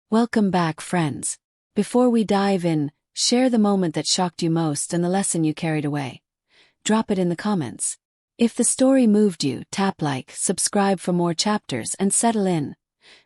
Welcome back, friends. Before we dive in, share the moment that shocked you most and the lesson you carried away. Drop it in the comments. If the story moved you, tap like, subscribe for more chapters, and settle in.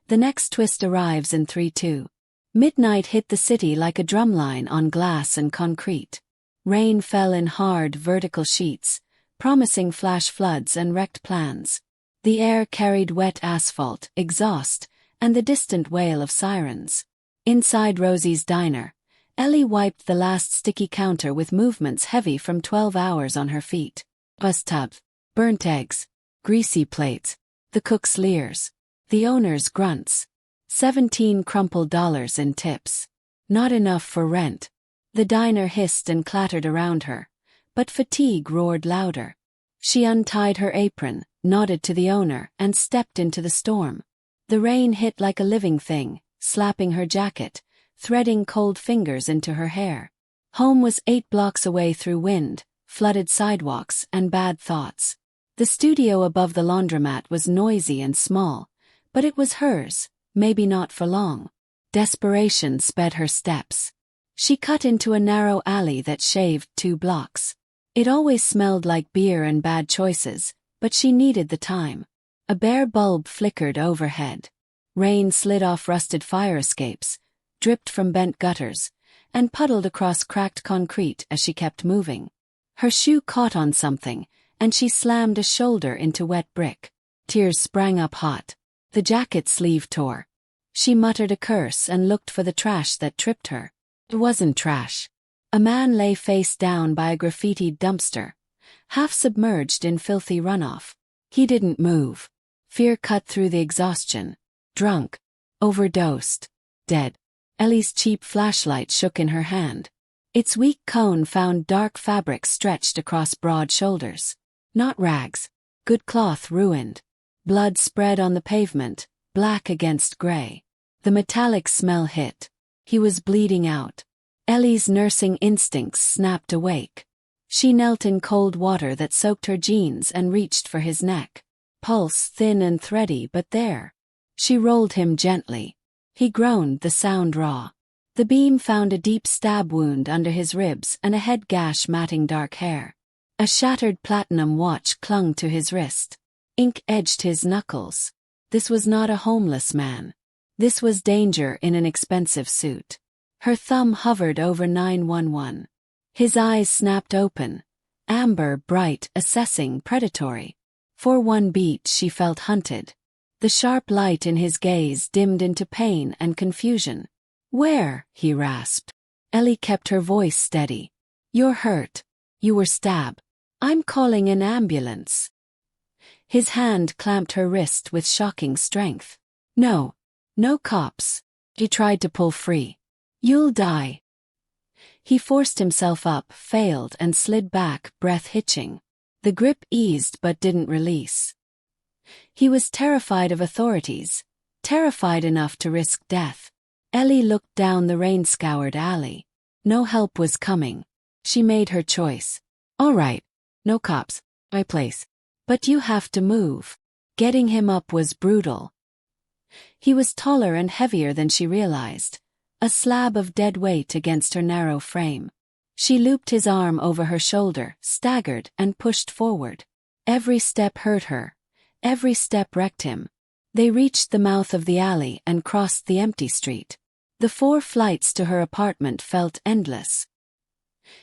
The next twist arrives in 3-2. Midnight hit the city like a drumline on glass and concrete. Rain fell in hard, vertical sheets, promising flash floods and wrecked plans. The air carried wet asphalt, exhaust, and the distant wail of sirens. Inside Rosie's diner, Ellie wiped the last sticky counter with movements heavy from 12 hours on her feet. Bus tub, burnt eggs, greasy plates, the cook's leers, the owner's grunts. 17 crumpled dollars in tips. Not enough for rent. The diner hissed and clattered around her, but fatigue roared louder. She untied her apron, nodded to the owner, and stepped into the storm. The rain hit like a living thing, slapping her jacket, threading cold fingers into her hair. Home was 8 blocks away through wind, flooded sidewalks, and bad thoughts. The studio above the laundromat was noisy and small, but it was hers, maybe not for long. Desperation sped her steps. She cut into a narrow alley that shaved 2 blocks. It always smelled like beer and bad choices, but she needed the time. A bare bulb flickered overhead. Rain slid off rusted fire escapes, dripped from bent gutters, and puddled across cracked concrete as she kept moving. Her shoe caught on something, and she slammed a shoulder into wet brick. Tears sprang up hot. The jacket sleeve tore. She muttered a curse and looked for the trash that tripped her. It wasn't trash. A man lay face down by a graffitied dumpster, half submerged in filthy runoff. He didn't move. Fear cut through the exhaustion. Drunk. Overdosed. Dead. Ellie's cheap flashlight shook in her hand. Its weak cone found dark fabric stretched across broad shoulders. Not rags. Good cloth ruined. Blood spread on the pavement, black against gray. The metallic smell hit. He was bleeding out. Ellie's nursing instincts snapped awake. She knelt in cold water that soaked her jeans and reached for his neck. Pulse thin and thready, but there. She rolled him gently. He groaned, the sound raw. The beam found a deep stab wound under his ribs and a head gash matting dark hair. A shattered platinum watch clung to his wrist. Ink edged his knuckles. This was not a homeless man. This was danger in an expensive suit. Her thumb hovered over 911. His eyes snapped open. Amber, bright, assessing, predatory. For one beat she felt hunted. The sharp light in his gaze dimmed into pain and confusion. "Where?" he rasped. Ellie kept her voice steady. "You're hurt. You were stabbed. I'm calling an ambulance." His hand clamped her wrist with shocking strength. "No. No cops." He tried to pull free. "You'll die." He forced himself up, failed, and slid back, breath hitching. The grip eased but didn't release. He was terrified of authorities, terrified enough to risk death. Ellie looked down the rain-scoured alley. No help was coming. She made her choice. "All right. No cops. My place. But you have to move." Getting him up was brutal. He was taller and heavier than she realized, a slab of dead weight against her narrow frame. She looped his arm over her shoulder, staggered, and pushed forward. Every step hurt her. Every step wrecked him. They reached the mouth of the alley and crossed the empty street. The 4 flights to her apartment felt endless.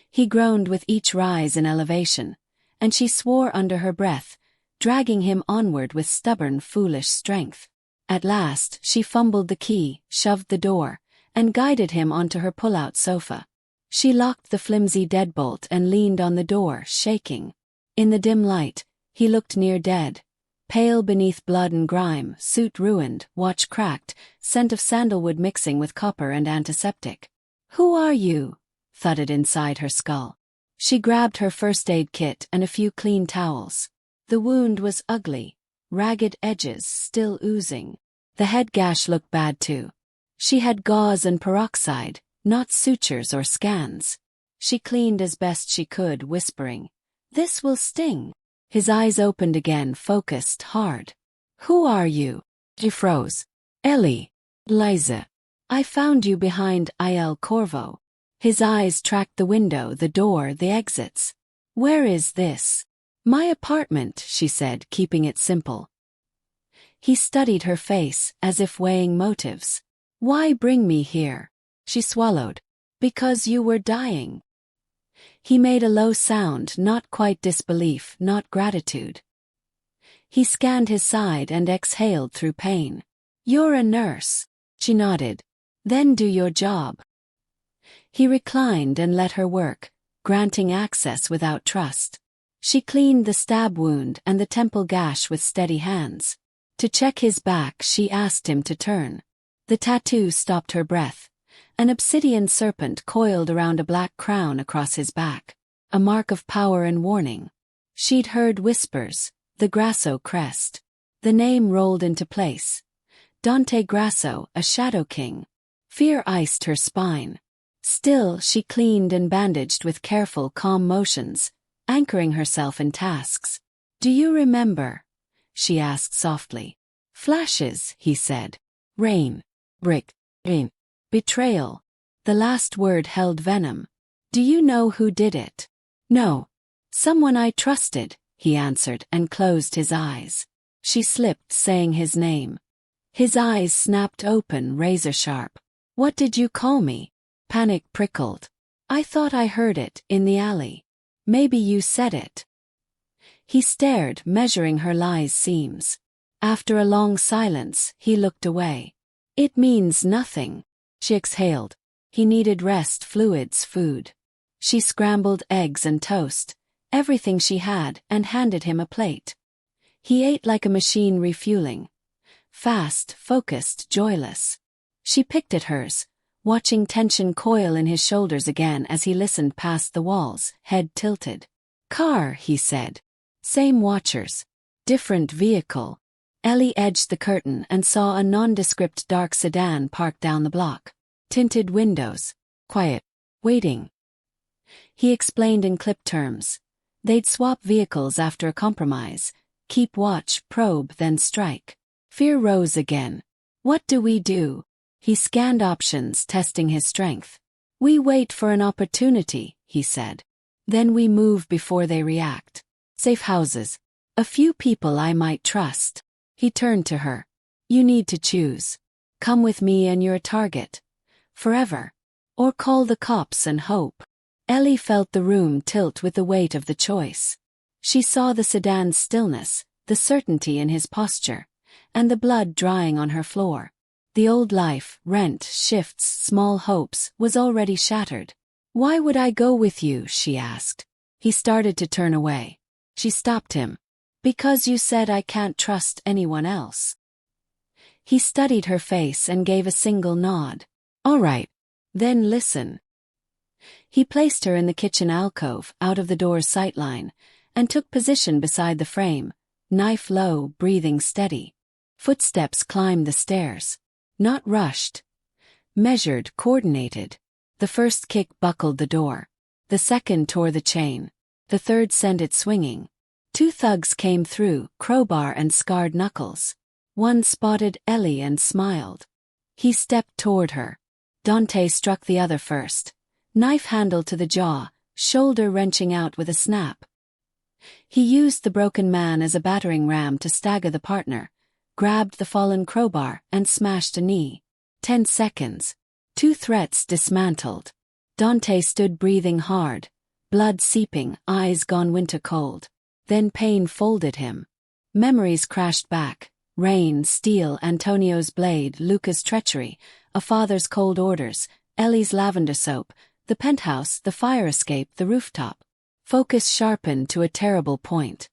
He groaned with each rise in elevation, and she swore under her breath, dragging him onward with stubborn, foolish strength. At last, she fumbled the key, shoved the door, and guided him onto her pull-out sofa. She locked the flimsy deadbolt and leaned on the door, shaking. In the dim light, he looked near dead. Pale beneath blood and grime, suit ruined, watch cracked, scent of sandalwood mixing with copper and antiseptic. "Who are you?" thudded inside her skull. She grabbed her first aid kit and a few clean towels. The wound was ugly, ragged edges still oozing. The head gash looked bad too. She had gauze and peroxide, not sutures or scans. She cleaned as best she could, whispering, "This will sting." His eyes opened again, focused, hard. "Who are you?" She froze. "Ellie. Liza." I found you behind Il Corvo. His eyes tracked the window, the door, the exits. Where is this? My apartment, she said, keeping it simple. He studied her face, as if weighing motives. Why bring me here? She swallowed. Because you were dying. He made a low sound, not quite disbelief, not gratitude. He scanned his side and exhaled through pain. You're a nurse. She nodded. Then do your job. He reclined and let her work, granting access without trust. She cleaned the stab wound and the temple gash with steady hands. To check his back, she asked him to turn. The tattoo stopped her breath. An obsidian serpent coiled around a black crown across his back. A mark of power and warning. She'd heard whispers, the Grasso crest. The name rolled into place. Dante Grasso, a Shadow King. Fear iced her spine. Still, she cleaned and bandaged with careful, calm motions, anchoring herself in tasks. Do you remember? She asked softly. Flashes, he said. Rain. Brick. Rain. Betrayal. The last word held venom. Do you know who did it? No. Someone I trusted, he answered and closed his eyes. She slipped, saying his name. His eyes snapped open, razor sharp. What did you call me? Panic prickled. I thought I heard it, in the alley. Maybe you said it. He stared, measuring her lies' seams. After a long silence, he looked away. It means nothing. She exhaled. He needed rest, fluids, food. She scrambled eggs and toast, everything she had, and handed him a plate. He ate like a machine refueling. Fast, focused, joyless. She picked at hers, watching tension coil in his shoulders again as he listened past the walls, head tilted. Car, he said. Same watchers. Different vehicle. Ellie edged the curtain and saw a nondescript dark sedan parked down the block. Tinted windows. Quiet. Waiting. He explained in clipped terms. They'd swap vehicles after a compromise. Keep watch, probe, then strike. Fear rose again. What do we do? He scanned options, testing his strength. We wait for an opportunity, he said. Then we move before they react. Safe houses. A few people I might trust. He turned to her. You need to choose. Come with me and you're a target. Forever. Or call the cops and hope. Ellie felt the room tilt with the weight of the choice. She saw the sedan's stillness, the certainty in his posture, and the blood drying on her floor. The old life, rent, shifts, small hopes, was already shattered. Why would I go with you? She asked. He started to turn away. She stopped him. Because you said I can't trust anyone else. He studied her face and gave a single nod. All right. Then listen. He placed her in the kitchen alcove, out of the door's sightline, and took position beside the frame, knife low, breathing steady. Footsteps climbed the stairs. Not rushed. Measured, coordinated. The first kick buckled the door. The second tore the chain. The third sent it swinging. 2 thugs came through, crowbar and scarred knuckles. One spotted Ellie and smiled. He stepped toward her. Dante struck the other first. Knife handle to the jaw, shoulder wrenching out with a snap. He used the broken man as a battering ram to stagger the partner, grabbed the fallen crowbar and smashed a knee. 10 seconds. 2 threats dismantled. Dante stood breathing hard, blood seeping, eyes gone winter cold. Then pain folded him. Memories crashed back. Rain, steel, Antonio's blade, Luca's treachery, a father's cold orders, Ellie's lavender soap, the penthouse, the fire escape, the rooftop. Focus sharpened to a terrible point.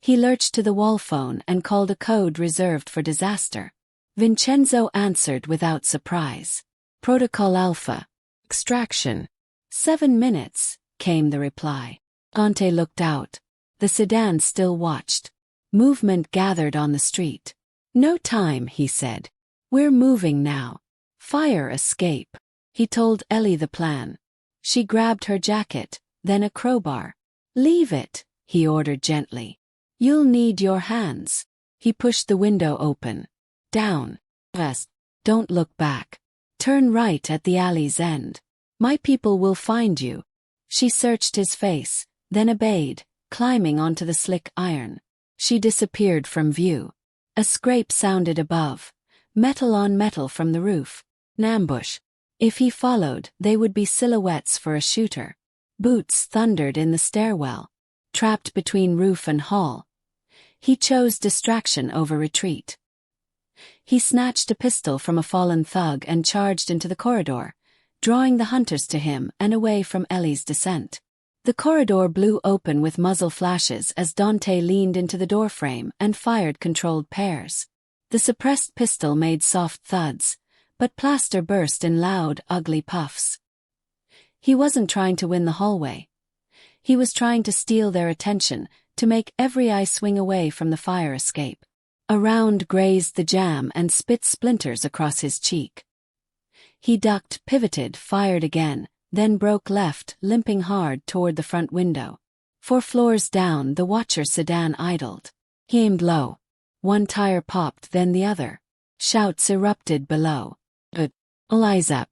He lurched to the wall phone and called a code reserved for disaster. Vincenzo answered without surprise. Protocol Alpha. Extraction. 7 minutes, came the reply. Dante looked out. The sedan still watched. Movement gathered on the street. No time, he said. We're moving now. Fire escape. He told Ellie the plan. She grabbed her jacket, then a crowbar. Leave it, he ordered gently. You'll need your hands. He pushed the window open. Down. Rest. Don't look back. Turn right at the alley's end. My people will find you. She searched his face, then obeyed, climbing onto the slick iron. She disappeared from view. A scrape sounded above. Metal on metal from the roof. An ambush. If he followed, they would be silhouettes for a shooter. Boots thundered in the stairwell. Trapped between roof and hall. He chose distraction over retreat. He snatched a pistol from a fallen thug and charged into the corridor, drawing the hunters to him and away from Ellie's descent. The corridor blew open with muzzle flashes as Dante leaned into the doorframe and fired controlled pairs. The suppressed pistol made soft thuds, but plaster burst in loud, ugly puffs. He wasn't trying to win the hallway. He was trying to steal their attention, to make every eye swing away from the fire escape. A round grazed the jamb and spit splinters across his cheek. He ducked, pivoted, fired again, then broke left, limping hard toward the front window. 4 floors down, the Watcher sedan idled. He aimed low. One tire popped, then the other. Shouts erupted below. Eliza.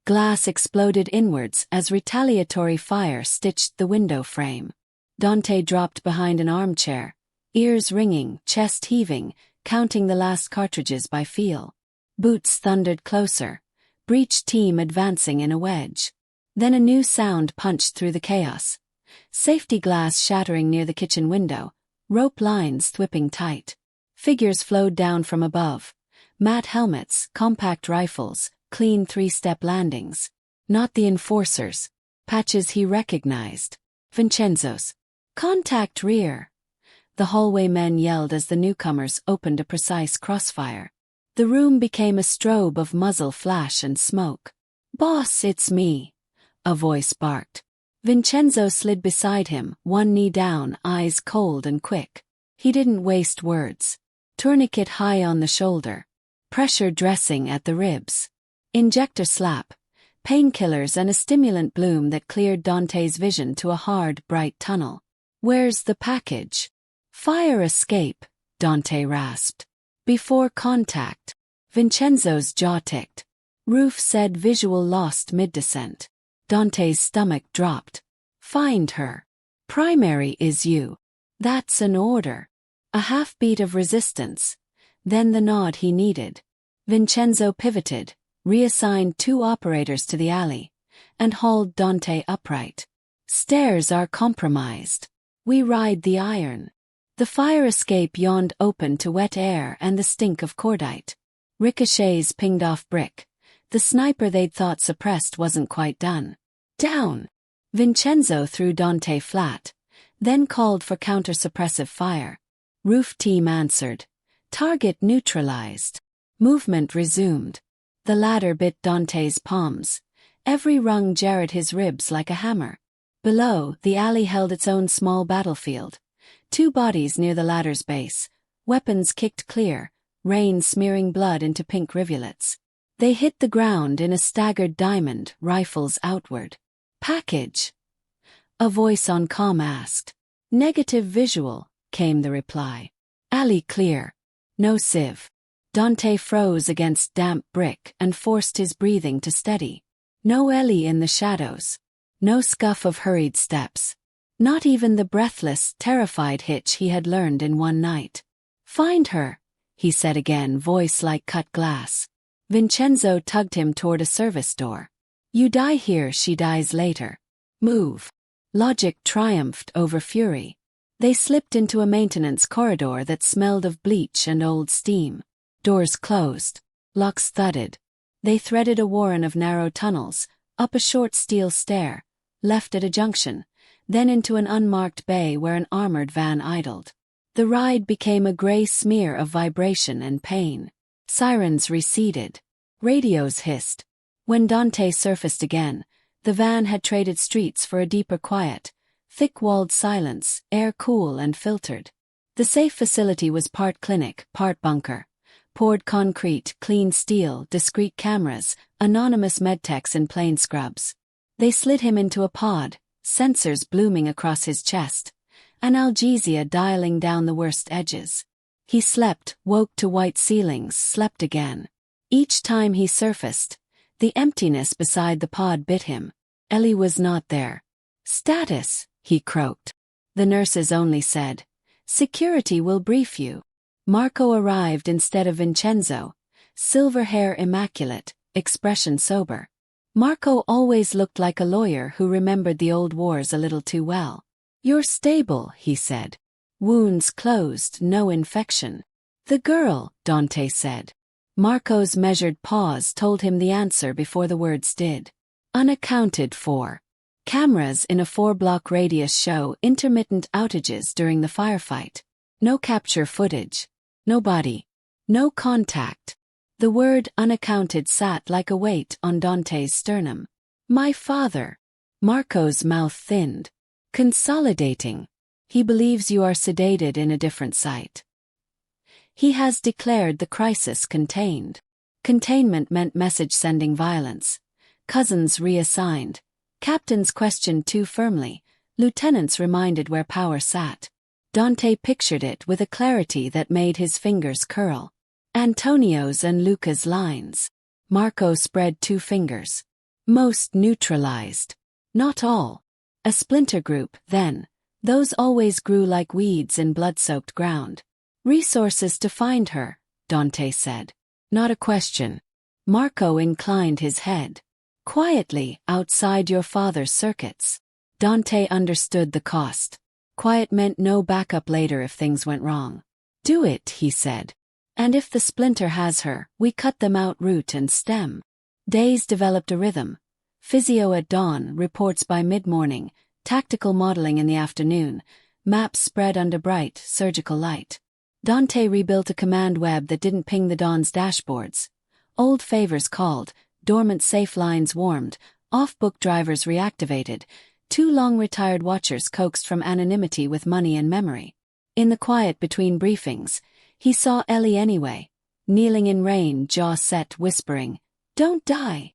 Glass exploded inwards as retaliatory fire stitched the window frame. Dante dropped behind an armchair, ears ringing, chest heaving, counting the last cartridges by feel. Boots thundered closer, breach team advancing in a wedge. Then a new sound punched through the chaos. Safety glass shattering near the kitchen window, rope lines thwipping tight. Figures flowed down from above. Matte helmets, compact rifles, clean 3-step landings. Not the enforcers. Patches he recognized. Vincenzo's. Contact rear. The hallway men yelled as the newcomers opened a precise crossfire. The room became a strobe of muzzle flash and smoke. "Boss, it's me," a voice barked. Vincenzo slid beside him, one knee down, eyes cold and quick. He didn't waste words. Tourniquet high on the shoulder. Pressure dressing at the ribs. Injector slap. Painkillers and a stimulant bloom that cleared Dante's vision to a hard, bright tunnel. "Where's the package?" "Fire escape," Dante rasped. "Before contact." Vincenzo's jaw ticked. Roof said visual lost mid-descent. Dante's stomach dropped. "Find her. Primary is you." "That's an order." A half-beat of resistance. Then the nod he needed. Vincenzo pivoted, reassigned 2 operators to the alley, and hauled Dante upright. "Stairs are compromised. We ride the iron." The fire escape yawned open to wet air and the stink of cordite. Ricochets pinged off brick. The sniper they'd thought suppressed wasn't quite done. "Down!" Vincenzo threw Dante flat, then called for counter-suppressive fire. Roof team answered. Target neutralized. Movement resumed. The ladder bit Dante's palms. Every rung jarred his ribs like a hammer. Below, the alley held its own small battlefield. 2 bodies near the ladder's base. Weapons kicked clear, rain smearing blood into pink rivulets. They hit the ground in a staggered diamond, rifles outward. "Package?" a voice on comm asked. "Negative visual," came the reply. "Alley clear. No sieve." Dante froze against damp brick and forced his breathing to steady. No Ellie in the shadows. No scuff of hurried steps. Not even the breathless, terrified hitch he had learned in one night. "Find her," he said again, voice like cut glass. Vincenzo tugged him toward a service door. "You die here, she dies later. Move." Logic triumphed over fury. They slipped into a maintenance corridor that smelled of bleach and old steam. Doors closed. Locks thudded. They threaded a warren of narrow tunnels, up a short steel stair, left at a junction, then into an unmarked bay where an armored van idled. The ride became a gray smear of vibration and pain. Sirens receded. Radios hissed. When Dante surfaced again, the van had traded streets for a deeper quiet, thick-walled silence, air cool and filtered. The safe facility was part clinic, part bunker. Poured concrete, clean steel, discreet cameras, anonymous medtechs in plain scrubs. They slid him into a pod, sensors blooming across his chest, analgesia dialing down the worst edges. He slept, woke to white ceilings, slept again. Each time he surfaced, The emptiness beside the pod bit him. Ellie was not there. "Status," he croaked. The nurses only said, "Security will brief you." Marco arrived instead of Vincenzo, silver hair immaculate, expression sober. Marco always looked like a lawyer who remembered the old wars a little too well. "You're stable," he said. "Wounds closed, no infection." "The girl," Dante said. Marco's measured pause told him the answer before the words did. "Unaccounted for." Cameras in a 4-block radius show intermittent outages during the firefight. No capture footage. No body. No contact. The word unaccounted sat like a weight on Dante's sternum. "My father." Marco's mouth thinned. "Consolidating. He believes you are sedated in a different site. He has declared the crisis contained." Containment meant message-sending violence. Cousins reassigned. Captains questioned too firmly. Lieutenants reminded where power sat. Dante pictured it with a clarity that made his fingers curl. Antonio's and Luca's lines. Marco spread 2 fingers. "Most neutralized. Not all. A splinter group, then. Those always grew like weeds in blood-soaked ground. Resources to find her," Dante said. "Not a question." Marco inclined his head. "Quietly, outside your father's circuits." Dante understood the cost. Quiet meant no backup later if things went wrong. "Do it," he said. "And if the splinter has her, we cut them out root and stem." Days developed a rhythm. Physio at dawn, reports by mid-morning, tactical modeling in the afternoon, maps spread under bright, surgical light. Dante rebuilt a command web that didn't ping the Dawn's dashboards. Old favors called, dormant safe lines warmed, off-book drivers reactivated, 2 long-retired watchers coaxed from anonymity with money and memory. In the quiet between briefings, he saw Ellie anyway, kneeling in rain, jaw set, whispering, "Don't die."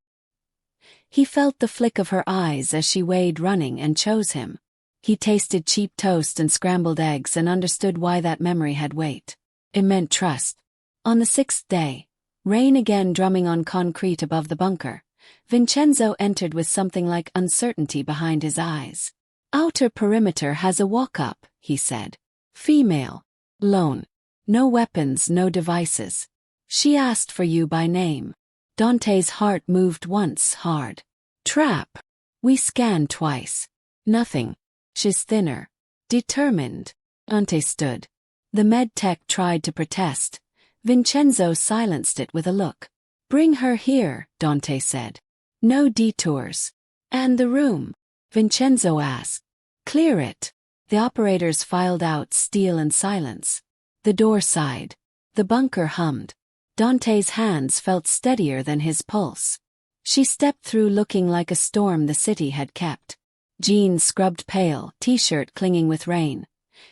He felt the flick of her eyes as she weighed running and chose him. He tasted cheap toast and scrambled eggs and understood why that memory had weight. It meant trust. On the 6th day, rain again drumming on concrete above the bunker, Vincenzo entered with something like uncertainty behind his eyes. "Outer perimeter has a walk-up," he said. "Female. Lone. No weapons, no devices. She asked for you by name." Dante's heart moved once, hard. "Trap." "We scanned twice. Nothing. She's thinner. Determined." Dante stood. The med-tech tried to protest. Vincenzo silenced it with a look. "Bring her here," Dante said. "No detours." "And the room?" Vincenzo asked. "Clear it." The operators filed out, steel and silence. The door sighed. The bunker hummed. Dante's hands felt steadier than his pulse. She stepped through looking like a storm the city had kept. Jeans scrubbed pale, t-shirt clinging with rain.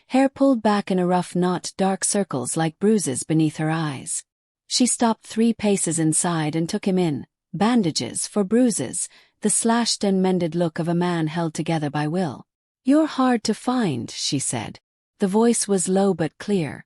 Hair pulled back in a rough knot, dark circles like bruises beneath her eyes. She stopped 3 paces inside and took him in. Bandages for bruises, the slashed and mended look of a man held together by will. "You're hard to find," she said. The voice was low but clear.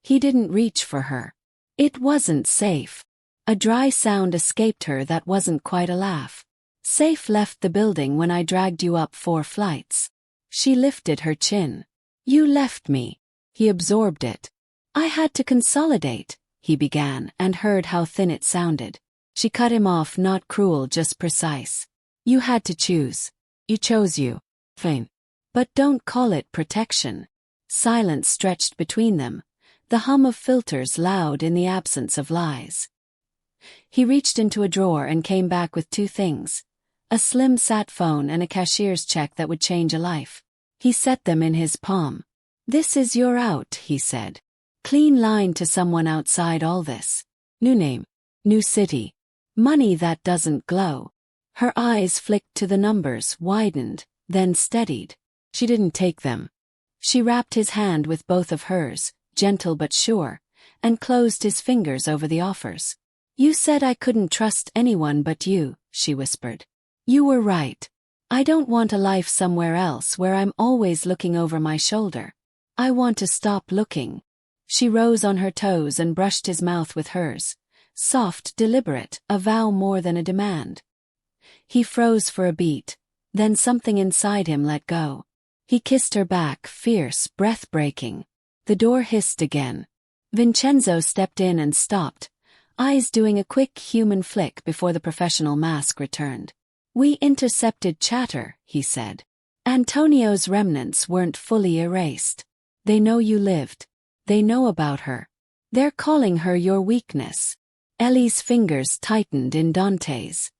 He didn't reach for her. "It wasn't safe." A dry sound escaped her that wasn't quite a laugh. "Safe left the building when I dragged you up 4 flights." She lifted her chin. "You left me." He absorbed it. "I had to consolidate," he began, and heard how thin it sounded. She cut him off, not cruel, just precise. "You had to choose. You chose you. Fine. But don't call it protection." Silence stretched between them, the hum of filters loud in the absence of lies. He reached into a drawer and came back with 2 things. A slim sat phone and a cashier's check that would change a life. He set them in his palm. "This is your out," he said. "Clean line to someone outside all this. New name. New city. Money that doesn't glow." Her eyes flicked to the numbers, widened, then steadied. She didn't take them. She wrapped his hand with both of hers, gentle but sure, and closed his fingers over the offers. "You said I couldn't trust anyone but you," she whispered. "You were right. I don't want a life somewhere else where I'm always looking over my shoulder. I want to stop looking." She rose on her toes and brushed his mouth with hers. soft, deliberate, a vow more than a demand. He froze for a beat, then something inside him let go. He kissed her back, fierce, breath-breaking. The door hissed again. Vincenzo stepped in and stopped, eyes doing a quick human flick before the professional mask returned. "We intercepted chatter," he said. "Antonio's remnants weren't fully erased. They know you lived. They know about her. They're calling her your weakness." Ellie's fingers tightened in Dante's.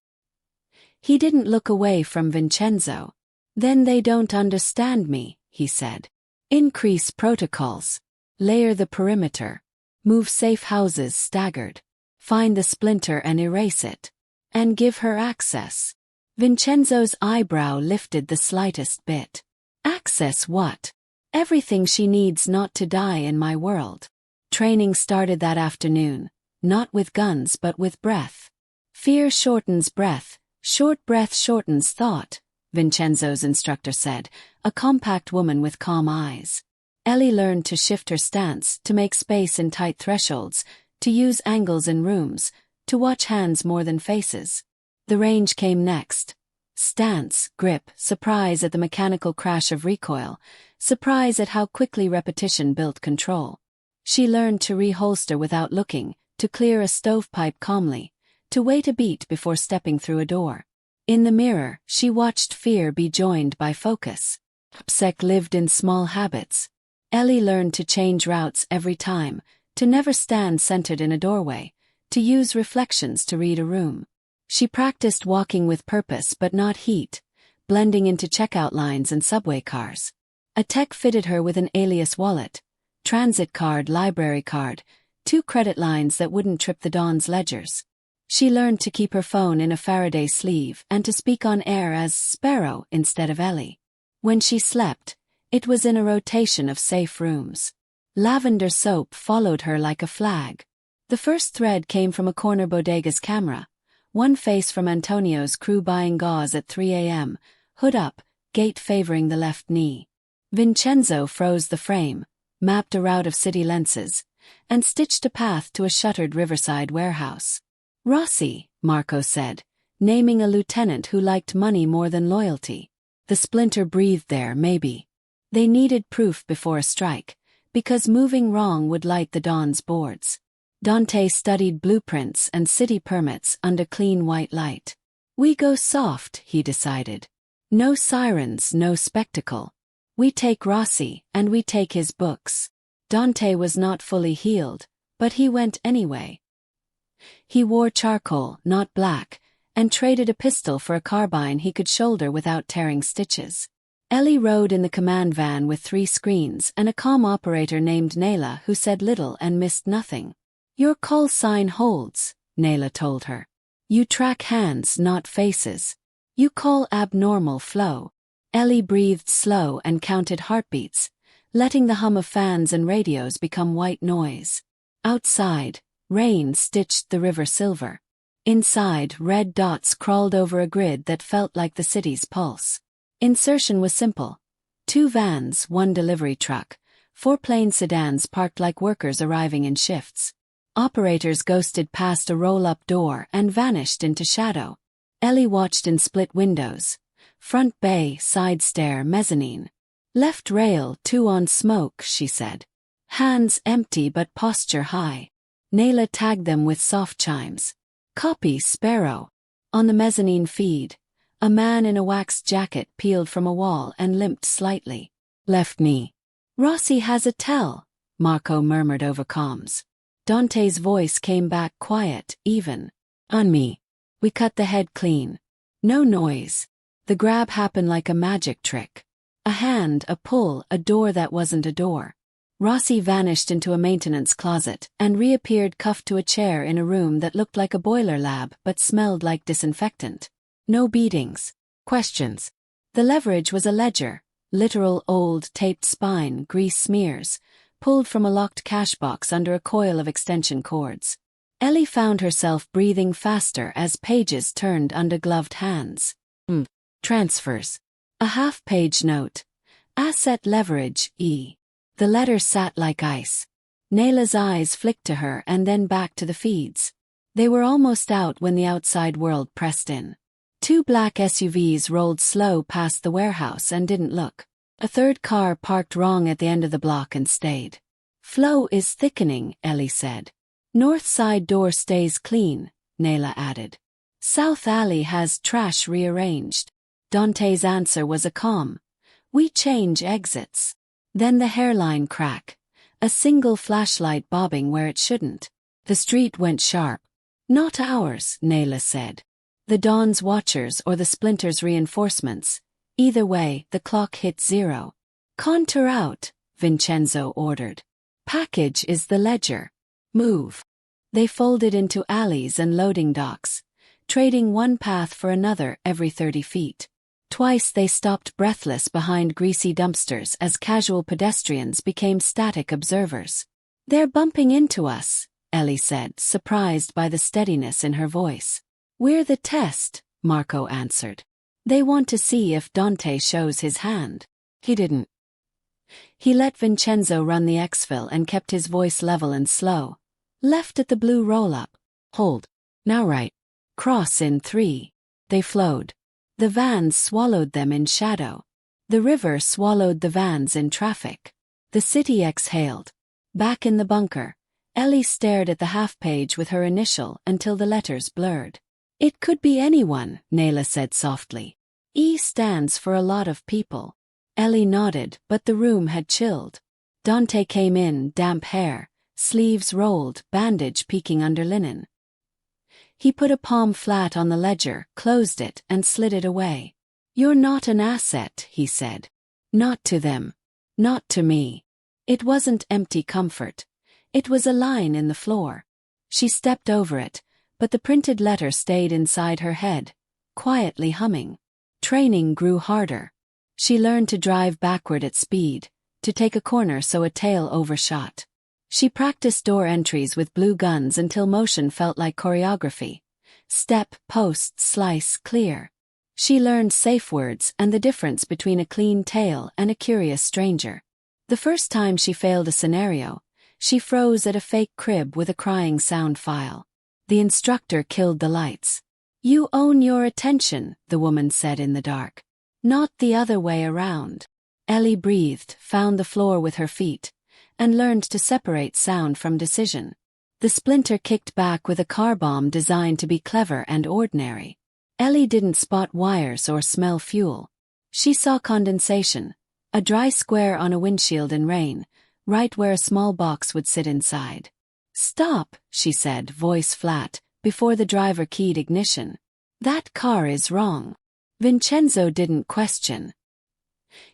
He didn't look away from Vincenzo. "Then they don't understand me," he said. "Increase protocols. Layer the perimeter. Move safe houses staggered. Find the splinter and erase it. And give her access." Vincenzo's eyebrow lifted the slightest bit. "Access what?" "Everything she needs not to die in my world." Training started that afternoon, not with guns but with breath. "Fear shortens breath, short breath shortens thought," Vincenzo's instructor said, a compact woman with calm eyes. Ellie learned to shift her stance, to make space in tight thresholds, to use angles in rooms, to watch hands more than faces. The range came next. Stance, grip, surprise at the mechanical crash of recoil, surprise at how quickly repetition built control. She learned to reholster without looking, to clear a stovepipe calmly, to wait a beat before stepping through a door. In the mirror, she watched fear be joined by focus. Psek lived in small habits. Ellie learned to change routes every time, to never stand centered in a doorway, to use reflections to read a room. She practiced walking with purpose but not heat, blending into checkout lines and subway cars. A tech fitted her with an alias wallet, transit card, library card, 2 credit lines that wouldn't trip the Dawn's ledgers. She learned to keep her phone in a Faraday sleeve and to speak on air as Sparrow instead of Ellie. When she slept, it was in a rotation of safe rooms. Lavender soap followed her like a flag. The first thread came from a corner bodega's camera. One face from Antonio's crew buying gauze at 3 a.m., hood up, gait favoring the left knee. Vincenzo froze the frame, mapped a route of city lenses, and stitched a path to a shuttered riverside warehouse. "Rossi," Marco said, naming a lieutenant who liked money more than loyalty. The splinter breathed there, maybe. They needed proof before a strike, because moving wrong would light the Dawn's boards. Dante studied blueprints and city permits under clean white light. "We go soft," he decided. "No sirens, no spectacle. We take Rossi, and we take his books." Dante was not fully healed, but he went anyway. He wore charcoal, not black, and traded a pistol for a carbine he could shoulder without tearing stitches. Ellie rode in the command van with 3 screens and a comm operator named Nayla who said little and missed nothing. "Your call sign holds," Nayla told her. "You track hands, not faces. You call abnormal flow." Ellie breathed slow and counted heartbeats, letting the hum of fans and radios become white noise. Outside, rain stitched the river silver. Inside, red dots crawled over a grid that felt like the city's pulse. Insertion was simple. 2 vans, 1 delivery truck, 4 plain sedans parked like workers arriving in shifts. Operators ghosted past a roll-up door and vanished into shadow. Ellie watched in split windows. Front bay, side stair, mezzanine. "Left rail, 2 on smoke," she said. "Hands empty but posture high." Nayla tagged them with soft chimes. "Copy, Sparrow." On the mezzanine feed, a man in a waxed jacket peeled from a wall and limped slightly. "Left knee." "Rossi has a tell," Marco murmured over comms. Dante's voice came back quiet, even. "On me." We cut the head clean. No noise. The grab happened like a magic trick. A hand, a pull, a door that wasn't a door. Rossi vanished into a maintenance closet and reappeared cuffed to a chair in a room that looked like a boiler lab but smelled like disinfectant. No beatings. Questions. The leverage was a ledger, literal old taped spine, grease smears, pulled from a locked cash box under a coil of extension cords. Ellie found herself breathing faster as pages turned under gloved hands. Transfers. A half-page note. Asset leverage, E. The letter sat like ice. Nayla's eyes flicked to her and then back to the feeds. They were almost out when the outside world pressed in. 2 black SUVs rolled slow past the warehouse and didn't look. A third car parked wrong at the end of the block and stayed. Flow is thickening, Ellie said. North side door stays clean, Nayla added. South alley has trash rearranged. Dante's answer was a calm. We change exits. Then the hairline crack. A single flashlight bobbing where it shouldn't. The street went sharp. Not ours, Nayla said. The Dawn's watchers or the Splinter's reinforcements. Either way, the clock hit 0. Contour out, Vincenzo ordered. Package is the ledger. Move. They folded into alleys and loading docks, trading one path for another every 30 feet. Twice they stopped breathless behind greasy dumpsters as casual pedestrians became static observers. They're bumping into us, Ellie said, surprised by the steadiness in her voice. We're the test, Marco answered. They want to see if Dante shows his hand. He didn't. He let Vincenzo run the exfil and kept his voice level and slow. Left at the blue roll-up. Hold. Now right. Cross in 3. They flowed. The vans swallowed them in shadow. The river swallowed the vans in traffic. The city exhaled. Back in the bunker, Ellie stared at the half-page with her initial until the letters blurred. It could be anyone, Nayla said softly. E stands for a lot of people. Ellie nodded, but the room had chilled. Dante came in, damp hair, sleeves rolled, bandage peeking under linen. He put a palm flat on the ledger, closed it, and slid it away. You're not an asset, he said. Not to them. Not to me. It wasn't empty comfort. It was a line in the floor. She stepped over it, but the printed letter stayed inside her head, quietly humming. Training grew harder. She learned to drive backward at speed, to take a corner so a tail overshot. She practiced door entries with blue guns until motion felt like choreography. Step, post, slice, clear. She learned safe words and the difference between a clean tail and a curious stranger. The first time she failed a scenario, she froze at a fake crib with a crying sound file. The instructor killed the lights. You own your attention, the woman said in the dark. Not the other way around. Ellie breathed, found the floor with her feet, and learned to separate sound from decision. The Splinter kicked back with a car bomb designed to be clever and ordinary. Ellie didn't spot wires or smell fuel. She saw condensation, a dry square on a windshield in rain, right where a small box would sit inside. Stop, she said, voice flat, before the driver keyed ignition. That car is wrong. Vincenzo didn't question.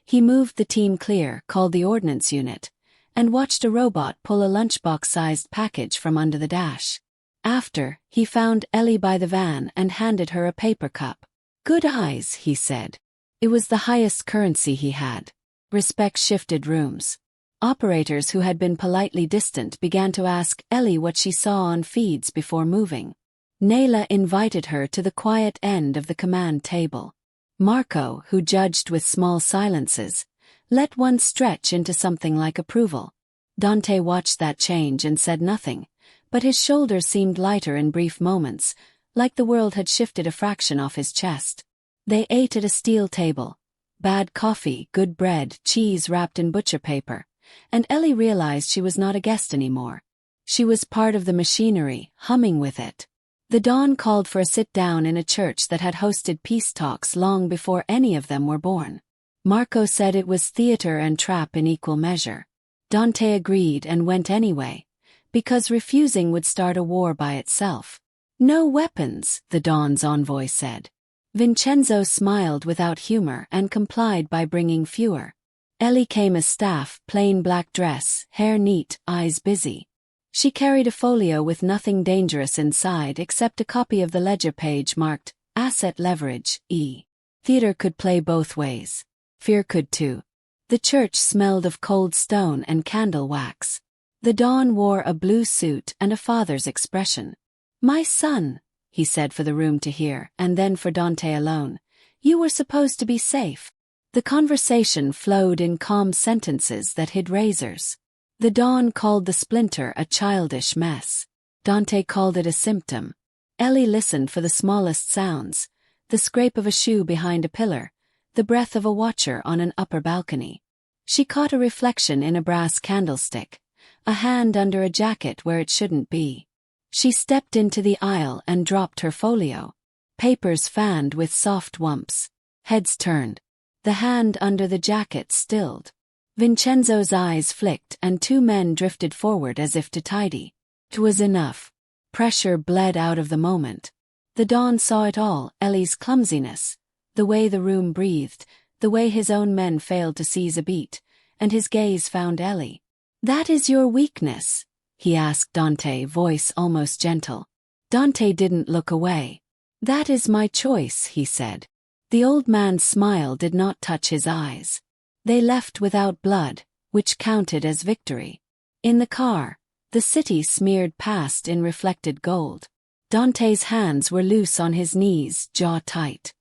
He moved the team clear, called the ordnance unit, and watched a robot pull a lunchbox-sized package from under the dash. After, he found Ellie by the van and handed her a paper cup. Good eyes, he said. It was the highest currency he had. Respect shifted rooms. Operators who had been politely distant began to ask Ellie what she saw on feeds before moving. Nayla invited her to the quiet end of the command table. Marco, who judged with small silences, let one stretch into something like approval. Dante watched that change and said nothing, but his shoulders seemed lighter in brief moments, like the world had shifted a fraction off his chest. They ate at a steel table. Bad coffee, good bread, cheese wrapped in butcher paper. And Ellie realized she was not a guest anymore. She was part of the machinery, humming with it. The dawn called for a sit-down in a church that had hosted peace talks long before any of them were born. Marco said it was theater and trap in equal measure. Dante agreed and went anyway, because refusing would start a war by itself. No weapons, the dawn's envoy said. Vincenzo smiled without humor and complied by bringing fewer. Ellie came as staff, plain black dress, hair neat, eyes busy. She carried a folio with nothing dangerous inside except a copy of the ledger page marked, Asset Leverage, E. Theater could play both ways. Fear could too. The church smelled of cold stone and candle wax. The dawn wore a blue suit and a father's expression. My son, he said for the room to hear, and then for Dante alone. You were supposed to be safe. The conversation flowed in calm sentences that hid razors. The dawn called the Splinter a childish mess. Dante called it a symptom. Ellie listened for the smallest sounds, the scrape of a shoe behind a pillar, the breath of a watcher on an upper balcony. She caught a reflection in a brass candlestick, a hand under a jacket where it shouldn't be. She stepped into the aisle and dropped her folio. Papers fanned with soft whumps. Heads turned. The hand under the jacket stilled. Vincenzo's eyes flicked and two men drifted forward as if to tidy. It was enough. Pressure bled out of the moment. The Don saw it all, Ellie's clumsiness, the way the room breathed, the way his own men failed to seize a beat, and his gaze found Ellie. "That is your weakness?" he asked Dante, voice almost gentle. Dante didn't look away. "That is my choice," he said. The old man's smile did not touch his eyes. They left without blood, which counted as victory. In the car, the city smeared past in reflected gold. Dante's hands were loose on his knees, jaw tight.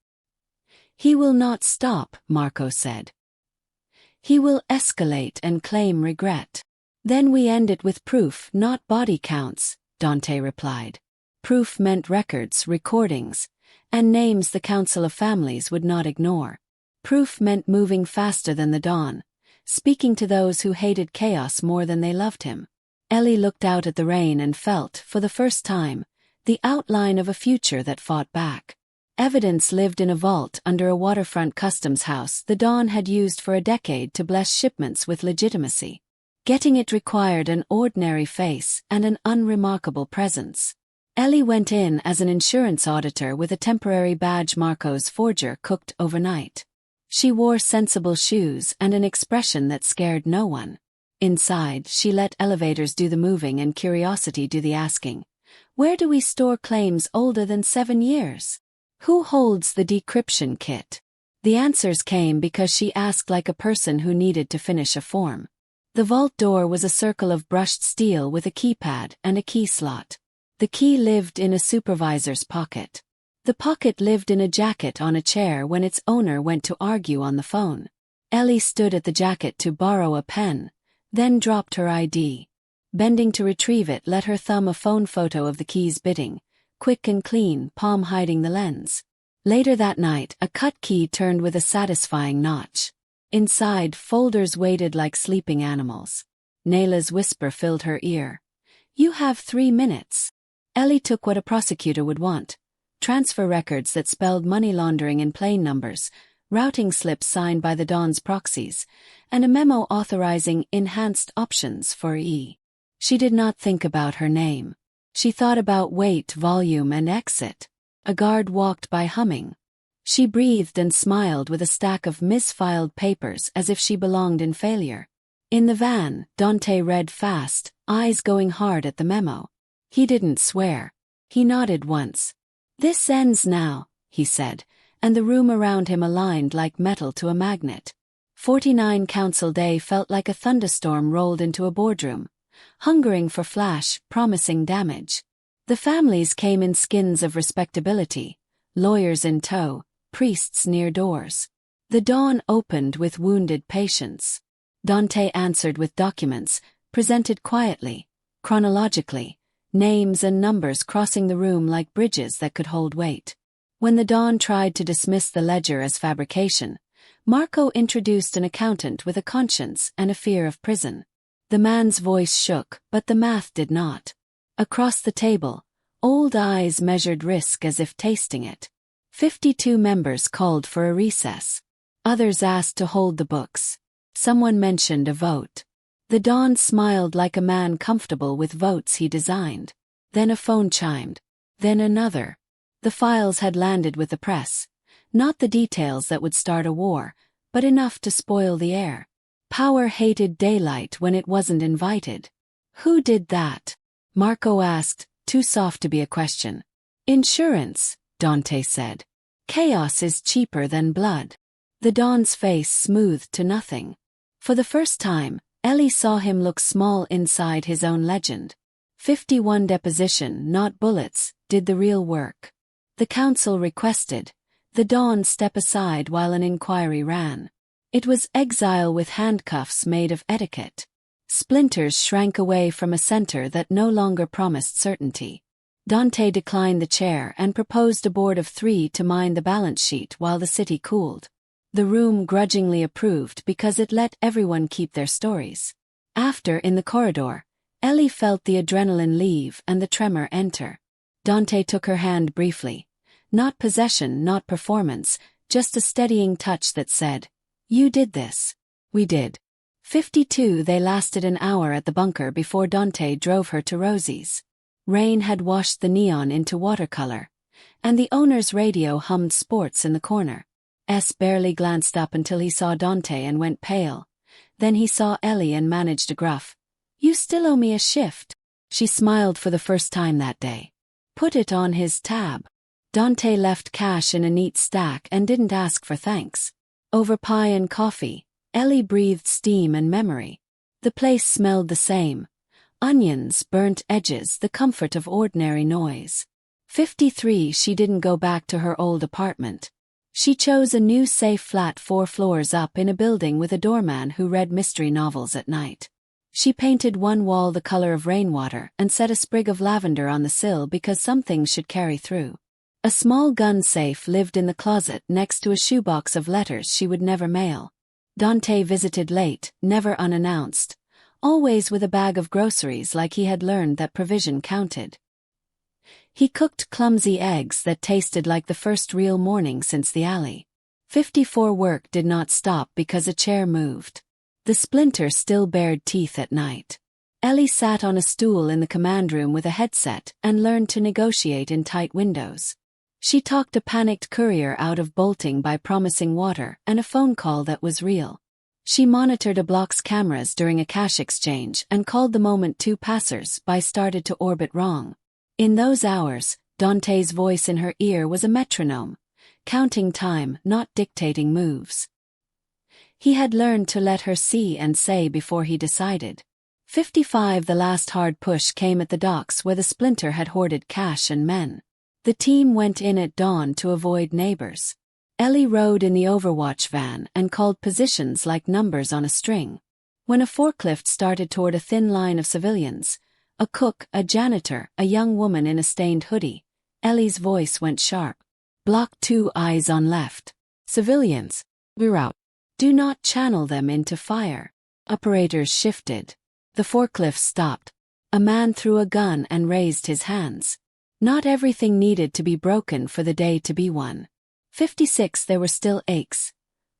"He will not stop," Marco said. "He will escalate and claim regret. Then we end it with proof, not body counts," Dante replied. Proof meant records, recordings, and names the Council of Families would not ignore. Proof meant moving faster than the dawn, speaking to those who hated chaos more than they loved him. Ellie looked out at the rain and felt, for the first time, the outline of a future that fought back. Evidence lived in a vault under a waterfront customs house the Dawn had used for a decade to bless shipments with legitimacy. Getting it required an ordinary face and an unremarkable presence. Ellie went in as an insurance auditor with a temporary badge Marco's forger cooked overnight. She wore sensible shoes and an expression that scared no one. Inside, she let elevators do the moving and curiosity do the asking. Where do we store claims older than 7 years? Who holds the decryption kit? The answers came because she asked like a person who needed to finish a form. The vault door was a circle of brushed steel with a keypad and a key slot. The key lived in a supervisor's pocket. The pocket lived in a jacket on a chair when its owner went to argue on the phone. Ellie stood at the jacket to borrow a pen, then dropped her ID. Bending to retrieve it, let her thumb a phone photo of the key's bidding, quick and clean, palm hiding the lens. Later that night, a cut key turned with a satisfying notch. Inside, folders waited like sleeping animals. Nayla's whisper filled her ear. "You have 3 minutes." Ellie took what a prosecutor would want. Transfer records that spelled money laundering in plain numbers, routing slips signed by the Dawn's proxies, and a memo authorizing enhanced options for E. She did not think about her name. She thought about weight, volume, and exit. A guard walked by humming. She breathed and smiled with a stack of misfiled papers as if she belonged in failure. In the van, Dante read fast, eyes going hard at the memo. He didn't swear. He nodded once. "This ends now," he said, and the room around him aligned like metal to a magnet. 49 Council Day felt like a thunderstorm rolled into a boardroom, hungering for flash, promising damage. The families came in skins of respectability, lawyers in tow, priests near doors. The Dawn opened with wounded patience. Dante answered with documents, presented quietly, chronologically, names and numbers crossing the room like bridges that could hold weight. When the Dawn tried to dismiss the ledger as fabrication, Marco introduced an accountant with a conscience and a fear of prison. The man's voice shook, but the math did not. Across the table, old eyes measured risk as if tasting it. 52 members called for a recess. Others asked to hold the books. Someone mentioned a vote. The Dawn smiled like a man comfortable with votes he designed. Then a phone chimed. Then another. The files had landed with the press. Not the details that would start a war, but enough to spoil the air. Power hated daylight when it wasn't invited. "Who did that?" Marco asked, too soft to be a question. "Insurance," Dante said. "Chaos is cheaper than blood." The Dawn's face smoothed to nothing. For the first time, Ellie saw him look small inside his own legend. 51 deposition, not bullets, did the real work. The council requested. The Dawn step aside while an inquiry ran. It was exile with handcuffs made of etiquette. Splinters shrank away from a center that no longer promised certainty. Dante declined the chair and proposed a board of 3 to mind the balance sheet while the city cooled. The room grudgingly approved because it let everyone keep their stories. After, in the corridor, Ellie felt the adrenaline leave and the tremor enter. Dante took her hand briefly. Not possession, not performance, just a steadying touch that said, "You did this." "We did." 52. They lasted an hour at the bunker before Dante drove her to Rosie's. Rain had washed the neon into watercolor, and the owner's radio hummed sports in the corner. Barely glanced up until he saw Dante and went pale. Then he saw Ellie and managed a gruff, "You still owe me a shift." She smiled for the first time that day. Put it on his tab. Dante left cash in a neat stack and didn't ask for thanks. Over pie and coffee, Ellie breathed steam and memory. The place smelled the same. Onions, burnt edges, the comfort of ordinary noise. 53. She didn't go back to her old apartment. She chose a new safe flat 4 floors up in a building with a doorman who read mystery novels at night. She painted one wall the color of rainwater and set a sprig of lavender on the sill because some things should carry through. A small gun safe lived in the closet next to a shoebox of letters she would never mail. Dante visited late, never unannounced. Always with a bag of groceries like he had learned that provision counted. He cooked clumsy eggs that tasted like the first real morning since the alley. 54. Work did not stop because a chair moved. The splinter still bared teeth at night. Ellie sat on a stool in the command room with a headset and learned to negotiate in tight windows. She talked a panicked courier out of bolting by promising water and a phone call that was real. She monitored a block's cameras during a cash exchange and called the moment 2 passers-by started to orbit wrong. In those hours, Dante's voice in her ear was a metronome, counting time, not dictating moves. He had learned to let her see and say before he decided. 55. The last hard push came at the docks where the splinter had hoarded cash and men. The team went in at dawn to avoid neighbors. Ellie rode in the Overwatch van and called positions like numbers on a string. When a forklift started toward a thin line of civilians, a cook, a janitor, a young woman in a stained hoodie, Ellie's voice went sharp. Block 2, eyes on left. Civilians. We're out. Do not channel them into fire. Operators shifted. The forklift stopped. A man threw a gun and raised his hands. Not everything needed to be broken for the day to be won. 56. There were still aches.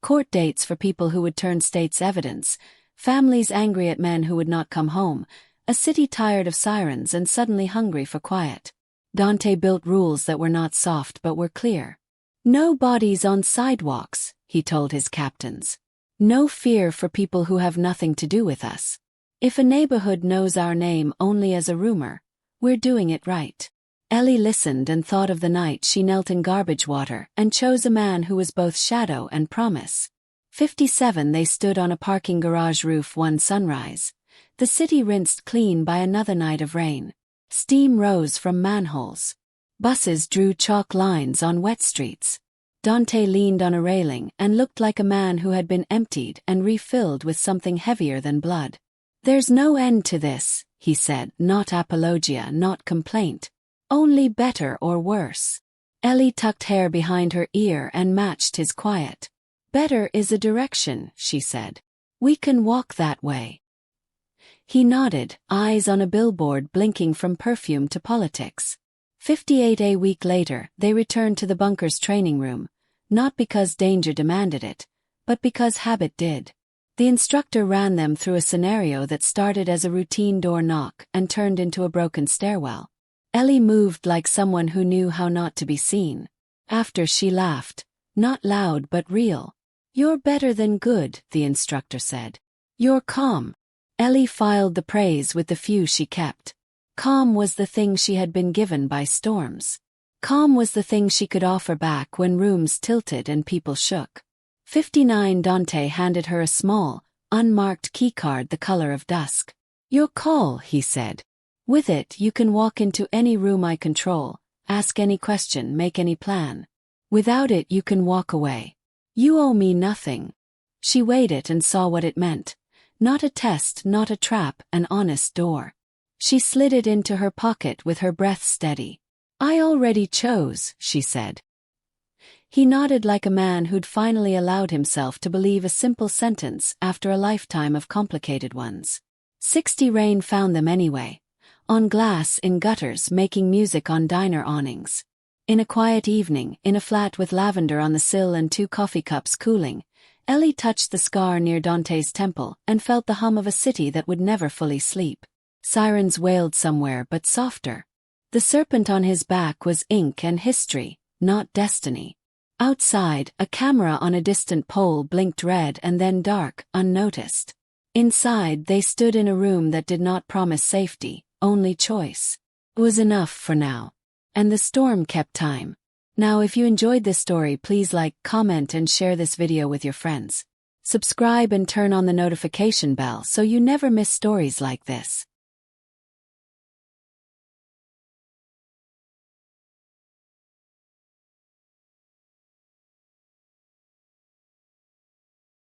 Court dates for people who would turn state's evidence, families angry at men who would not come home, a city tired of sirens and suddenly hungry for quiet. Dante built rules that were not soft but were clear. No bodies on sidewalks, he told his captains. No fear for people who have nothing to do with us. If a neighborhood knows our name only as a rumor, we're doing it right. Ellie listened and thought of the night she knelt in garbage water and chose a man who was both shadow and promise. 57. They stood on a parking garage roof one sunrise. The city rinsed clean by another night of rain. Steam rose from manholes. Buses drew chalk lines on wet streets. Dante leaned on a railing and looked like a man who had been emptied and refilled with something heavier than blood. There's no end to this, he said, not apologia, not complaint. Only better or worse. Ellie tucked hair behind her ear and matched his quiet. Better is a direction, she said. We can walk that way. He nodded, eyes on a billboard blinking from perfume to politics. 58. A week later, they returned to the bunker's training room, not because danger demanded it, but because habit did. The instructor ran them through a scenario that started as a routine door knock and turned into a broken stairwell. Ellie moved like someone who knew how not to be seen. After, she laughed, not loud but real. You're better than good, the instructor said. You're calm. Ellie filed the praise with the few she kept. Calm was the thing she had been given by storms. Calm was the thing she could offer back when rooms tilted and people shook. 59. Dante handed her a small, unmarked keycard the color of dusk. Your call, he said. With it, you can walk into any room I control, ask any question, make any plan. Without it, you can walk away. You owe me nothing. She weighed it and saw what it meant. Not a test, not a trap, an honest door. She slid it into her pocket with her breath steady. I already chose, she said. He nodded like a man who'd finally allowed himself to believe a simple sentence after a lifetime of complicated ones. 60 rain found them anyway. On glass, in gutters, making music on diner awnings. In a quiet evening, in a flat with lavender on the sill and 2 coffee cups cooling, Ellie touched the scar near Dante's temple and felt the hum of a city that would never fully sleep. Sirens wailed somewhere, but softer. The serpent on his back was ink and history, not destiny. Outside, a camera on a distant pole blinked red and then dark, unnoticed. Inside, they stood in a room that did not promise safety, only choice. It was enough for now. And the storm kept time. Now if you enjoyed this story, please like, comment and share this video with your friends. Subscribe and turn on the notification bell so you never miss stories like this.